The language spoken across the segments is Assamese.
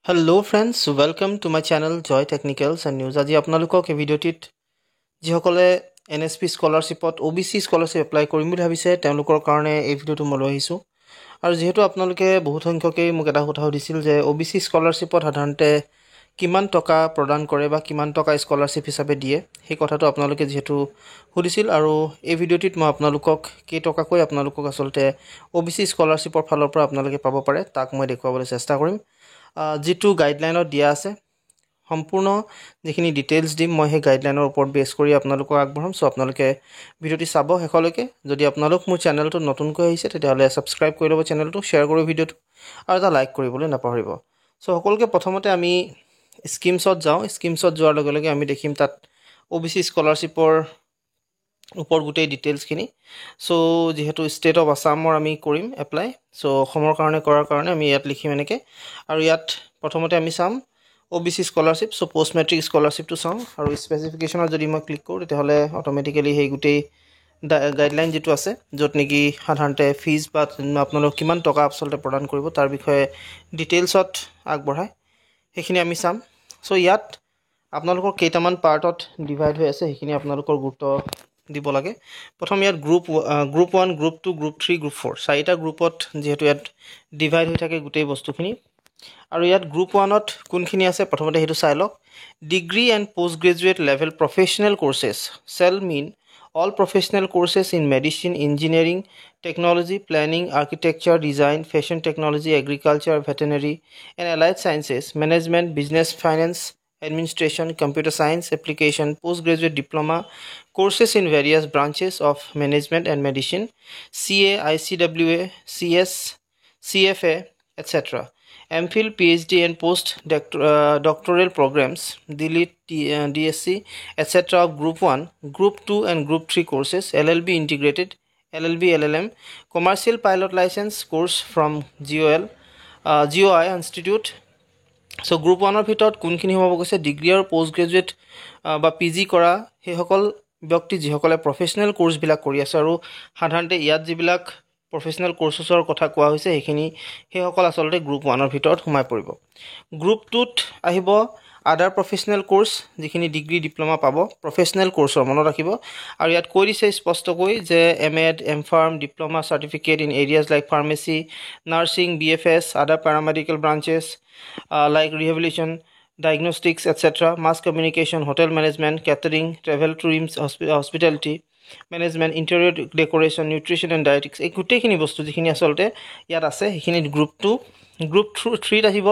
Hello friends, welcome to my channel Joy Technicals and News. আজি আপোনালোকক এই ভিডিঅ'টিত যিসকলে NSP স্কলাৰশ্বিপত OBC স্কলাৰশ্বিপ এপ্লাই কৰিম বুলি ভাবিছে তেওঁলোকৰ কাৰণে এই ভিডিঅ'টো মই লৈ আহিছোঁ। আৰু যেহেতু আপোনালোকে বহুত সংখ্যকেই মোক এটা কথা সুধিছিল যে OBC স্কলাৰশ্বিপত সাধাৰণতে কিমান টকা প্ৰদান কৰে বা কিমান টকা স্কলাৰশ্বিপ হিচাপে দিয়ে সেই কথাটো আপোনালোকে যেহেতু সুধিছিল আৰু এই ভিডিঅ'টিত মই আপোনালোকক কেই টকাকৈ আপোনালোকক আচলতে OBC স্কলাৰশ্বিপৰ ফালৰ পৰা আপোনালোকে পাব পাৰে তাক মই দেখুৱাবলৈ চেষ্টা কৰিম। যেটো গাইডলাইনত দিয়া আছে সম্পূৰ্ণ যিখিনি ডিটেইলছ দিম মই সেই গাইডলাইনৰ ওপৰত বেছ কৰি আপোনালোকক আগবঢ়াম সো আপোনালোকে ভিডিঅ'টি চাব শেষলৈকে যদি আপোনালোক মোৰ চেনেলটো নতুনকৈ আহিছে তেতিয়াহ'লে সাবস্ক্ৰাইব কৰি ল'ব চেনেলটো শ্বেয়াৰ কৰিব ভিডিঅ'টো আৰু এটা লাইক কৰিবলৈ নাপাহৰিব সো সকলোকে প্ৰথমতে আমি স্কিমছত যাওঁ স্কিমছত যোৱাৰ লগে লগে আমি দেখিম তাত OBC স্কলাৰশ্বিপৰ ওপৰ গোটেই ডিটেইলছখিনি সো যেহেতু ষ্টেট অফ আসামৰ আমি কৰিম এপ্লাই সো অসমৰ কাৰণে কৰাৰ কাৰণে আমি ইয়াত লিখিম এনেকৈ আৰু ইয়াত প্ৰথমতে আমি চাম OBC scholarship so post matric স্কলাৰশ্বিপটো চাম আৰু স্পেচিফিকেশ্যনত যদি মই ক্লিক কৰোঁ তেতিয়াহ'লে অট'মেটিকেলি সেই গোটেই গাইডলাইন যেটো আছে য'ত নেকি সাধাৰণতে ফিজ বা আপোনালোক কিমান টকা আচলতে প্ৰদান কৰিব তাৰ বিষয়ে ডিটেইলছত আগবঢ়ায় সেইখিনি আমি চাম সো ইয়াত আপোনালোকৰ কেইটামান পাৰ্টত ডিভাইড হৈ আছে সেইখিনি আপোনালোকৰ গুৰুত্ব দিব লাগে প্ৰথম ইয়াত গ্ৰুপ 1 গ্ৰুপ 2 গ্ৰুপ 3 গ্ৰুপ 4 চাৰিটা গ্ৰুপত যেহেতু ইয়াত ডিভাইড হৈ থাকে গোটেই বস্তুখিনি আৰু ইয়াত গ্ৰুপ 1ত কোনখিনি আছে প্ৰথমতে হেতু চাই লওক degree and post graduate level professional courses shall mean all professional courses in medicine engineering technology planning architecture design fashion technology agriculture veterinary and allied sciences management business finance administration computer science application postgraduate diploma courses in various branches of management and medicine CA ICWA CS CFA etc MPhil PhD and post doctoral programs DSc etc of group 1 group 2 and group 3 courses LLB integrated LLB LLM commercial pilot license course from GOI institute so group 1ৰ ভিতৰত কোনখিনি হ'ব কৈছে ডিগ্ৰী আৰু পোষ্ট গ্ৰেজুৱেট বা PG কৰা হেসকল ব্যক্তি যিসকলে প্ৰফেশনেল কোৰ্স বিলাক কৰি আছে আৰু সাধাৰণতে ইয়াত যিবিলাক প্ৰফেশনেল কোৰ্সৰ কথা কোৱা হৈছে সেইখিনি হেসকল আচলতে গ্ৰুপ 1ৰ ভিতৰত সোমাই পৰিব গ্ৰুপ 2ত আহিব আদাৰ প্ৰফেশনেল কোৰ্স যিখিনি ডিগ্ৰী ডিপ্লোমা পাব প্ৰফেশনেল কোৰ্সৰ মনত ৰাখিব আৰু ইয়াত কৈ দিছে স্পষ্টকৈ যে MAd MPharm diploma certificate in areas like pharmacy nursing BFS other paramedical branches like rehabilitation diagnostics etc mass communication hotel management catering travel tourism hospitality management interior decoration nutrition and dietetics এই গুটেইখিনি বস্তু যিখিনি আসলতে ইয়াত আছে সেইখিনি গ্ৰুপ 2 গ্ৰুপ 3 ত আহিব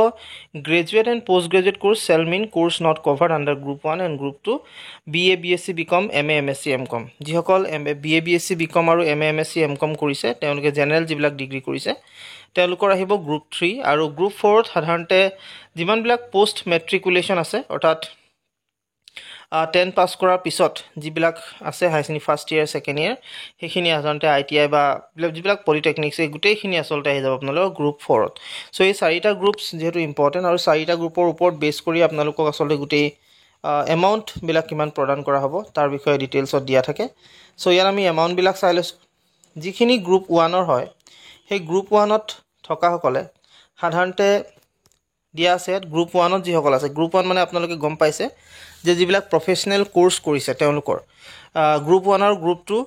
graduate and post graduate course shall mean course not covered under group 1 and group 2 BA BSc BCom MA MSc MCom যিসকল BA BSc BCom আৰু MA MSc MCom কৰিছে তেওঁলোকে জেনাৰেল যিবিলাক ডিগ্ৰী কৰিছে তেওঁলোকৰ আহিব গ্ৰুপ 3 আৰু গ্ৰুপ 4 সাধাৰণতে যিমান বিলাক পোষ্ট মেট্ৰিকুলেশ্যন আছে অৰ্থাৎ 10 পাস কৰাৰ পিছত যিবিলাক আছে হাইসেকেন্ডাৰী ফাৰ্স্ট ইয়াৰ সেকেন্ড ইয়াৰ সেইখিনি সাধাৰণতে ITI বা যিবিলাক পলিটেকনিক্স এই গুটেইখিনি আসলতে আহি যাব আপোনালোকৰ গ্ৰুপ 4ত সো এই চাৰিটা গ্ৰুপছ যেহেতু ইম্পৰ্টেন্ট আৰু চাৰিটা গ্ৰুপৰ ওপৰত বেছ কৰি আপোনালোকক আসলতে গুটেই এমাউন্ট বিলাক কিমান প্ৰদান কৰা হ'ব তাৰ বিষয়ে ডিটেইলছত দিয়া থাকে সো ইয়াৰ আমি এমাউন্ট বিলাক চাই লৈছো যিখিনি গ্ৰুপ 1ৰ হয় সেই গ্ৰুপ 1ত থকা সকলে সাধাৰণতে দিয়া আছে গ্ৰুপ 1ত যি সকল আছে গ্ৰুপ 1 মানে আপোনালোকে গম পাইছে যে যিবিলাক প্ৰফেশনেল কোৰ্স কৰিছে তেওঁলোকৰ গ্ৰুপ 1 আৰু গ্ৰুপ 2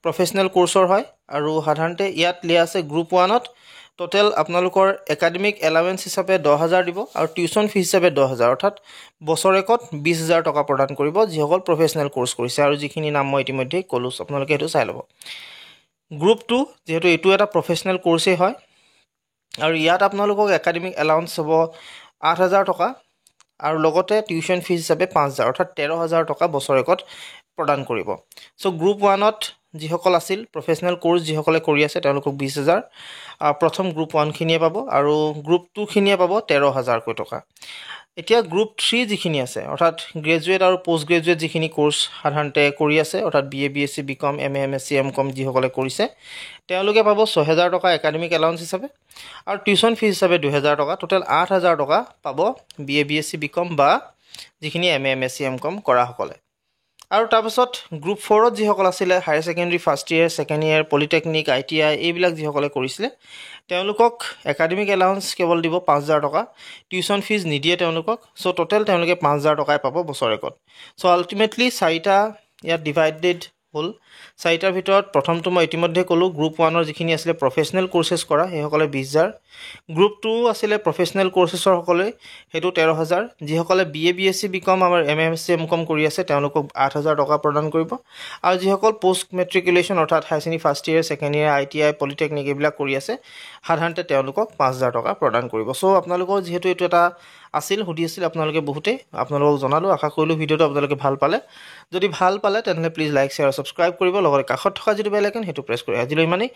প্ৰফেশনেল কোৰ্সৰ হয় আৰু সাধাৰণতে ইয়াত লিয়া আছে গ্ৰুপ 1ত টোটাল আপোনালোকৰ একাডেমিক এলাউন্স হিচাপে 10000 দিব আৰু টিউশন ফিজ হিচাপে 10000 অৰ্থাৎ বছৰেকত 20000 টকা প্ৰদান কৰিব যিসকল প্ৰফেশনেল কোৰ্স কৰিছে আৰু যিখিনি নাম মই ইতিমধ্যে কলো আপোনালোকে এটো চাই ল'ব গ্ৰুপ 2 যেহেতু এটো এটা প্ৰফেশনেল কোৰ্সে হয় আৰু ইয়াত আপোনালোকক একাডেমিক এলাউন্স হ'ব 8000 টকা আৰু লগতে টিউশন ফিজ হিচাপে 5000 অৰ্থাৎ 13000 টকা বছৰেকত প্ৰদান কৰিব সো গ্ৰুপ 1ত যিসকল আছিল প্ৰফেশনেল কোৰ্স যিসকলে কৰি আছে তেওঁলোকক 20000 প্ৰথম গ্ৰুপ 1 খিনিয়ে পাব আৰু গ্ৰুপ 2 খিনিয়ে পাব 13000 কৈ টকা এতিয়া গ্ৰুপ 3 যিখিনি আছে অৰ্থাৎ গ্ৰেজুৱেট আৰু পোষ্ট গ্ৰেজুৱেট যিখিনি কোৰ্স সাধাৰণতে কৰি আছে অৰ্থাৎ BA BSc BCom MA MSc MCom যিসকলে কৰিছে তেওঁলোকে পাব 6000 টকা একাডেমিক এলাউন্স হিচাপে আৰু টিউশন ফিজ হিচাপে 2000 টকা টোটাল 8000 টকা পাব BA BSc BCom বা যিখিনি MA MSc MCom কৰা সকলে আৰু তাৰপিছত গ্ৰুপ 4ত যিসকল আছিলে higher secondary first year second year polytechnic ITI এইবিলাক যিসকলে কৰিছিলে তেওঁলোকক একাডেমিক এলাউন্স কেৱল দিব 5,000 টকা টিউশ্যন ফিজ নিদিয়ে তেওঁলোকক চ' টোটেল তেওঁলোকে 5,000 টকাই পাব বছৰেকত চ' আল্টিমেটলি 4টা ইয়াত ডিভাইডেড হ'ল 4টাৰ ভিতৰত প্ৰথমটো মই ইতিমধ্যে ক'লোঁ গ্ৰুপ 1ৰ যিখিনি আছিলে প্ৰফেচনেল কোৰ্চেছ কৰা সেইসকলে 20,000 গ্ৰুপ 2 আছিলে প্ৰফেচনেল কোৰ্চেছৰ সকলে সেইটো 13,000 যিসকলে BA BSc BCom আমাৰ MSc MCom কৰি আছে তেওঁলোকক 8,000 টকা প্ৰদান কৰিব আৰু যিসকল পোষ্ট মেট্ৰিকুলেশ্যন অৰ্থাৎ high secondary first year second year ITI polytechnic এইবিলাক কৰি আছে সাধাৰণতে তেওঁলোকক 5,000 টকা প্ৰদান কৰিব চ' আপোনালোকৰ যিহেতু এইটো এটা আছিল সুধি আছিল আপোনালোকে বহুতে আপোনালোকক জনালোঁ আশা কৰিলোঁ ভিডিঅ'টো আপোনালোকে ভাল পালে যদি ভাল পালে তেনেহ'লে প্লিজ লাইক শ্বেয়াৰ আৰু ছাবস্ক্ৰাইব কৰিব লগতে কাষত থকা যিটো বেল আইকন সেইটো প্ৰেছ কৰি আজিলৈ ইমানেই